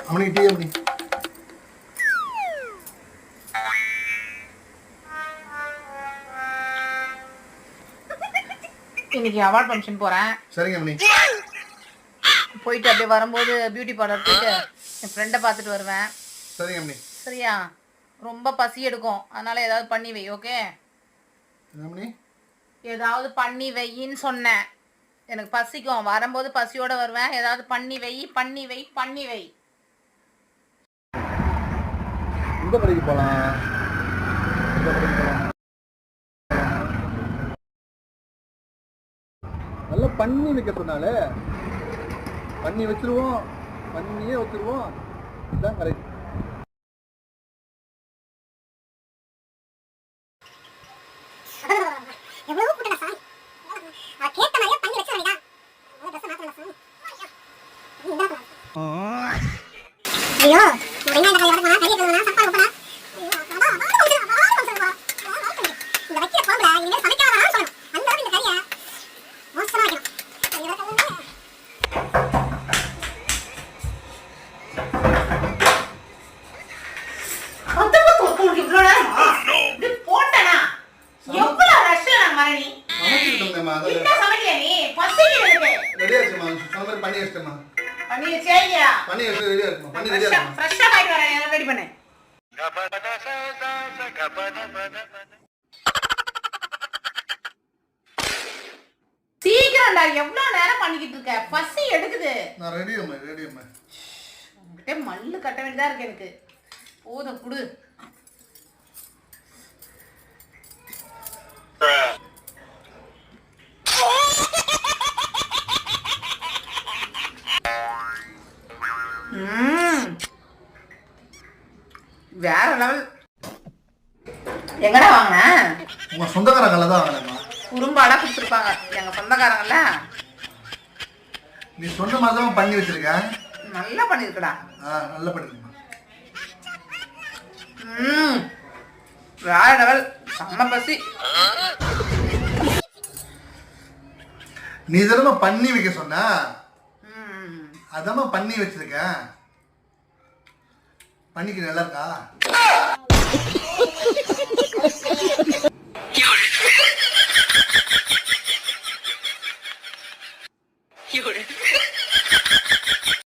அவனுக்கு டீ எப்படி இன்னைக்கு அவார்ட் ஃபங்க்ஷன் போறேன். சரிங்க மணி. போயிட்டு அப்படியே வரும்போது பியூட்டி பார்லர் போயிட்டு என் ஃப்ரெண்டை பார்த்துட்டு வருவேன். சரிங்க மணி. சரியா? ரொம்ப பசி எடுக்கும், அதனால ஏதாவது பண்ணி வை. ஓகே? மணி ஏதாவது பண்ணி வையின்னு சொன்னேன். எனக்கு பசிக்கும், வரும்போது பசியோட வருவேன். ஏதாவது பண்ணி வை பண்ணி வை பண்ணி வை. இந்த கடைக்கு போகலாம். நல்லா பண்ணி வைக்கிறதுனால பண்ணி வச்சிருவோம், பண்ணியே வச்சிருவோம். இதுதான் கரெக்ட். சீக்கிரம்டா, எவ்வளவு நேரம் பண்ணிக்கிட்டு இருக்க? பசி எடுக்குது. நான் ரெடி அம்மா, ரெடி அம்மா. உன்கிட்ட மல்லு கட்ட வேண்டியதா இருக்கு எனக்கு. போதும், குடு. வேற லெவல். எங்கடா வாங்கின? உங்க சொந்தக்காரங்கள தான் வாங்கினேம்மா. குறும்பாடா கொடுத்துருப்பாங்க எங்க சொந்தக்காரங்கல்ல. நீ சொன்ன மாதிரி தான் பண்ணி வச்சிருக்க. நல்லா பண்ணிருக்கடா. நல்லா பண்ணிருக்கேன். வேற லெவல். செம்ம பசி. நீ தானமா பண்ணி வைக்க சொன்ன. அதாம்மா பண்ணி வச்சிருக்கேன். பண்ணிக்க நல்லா இருக்கா?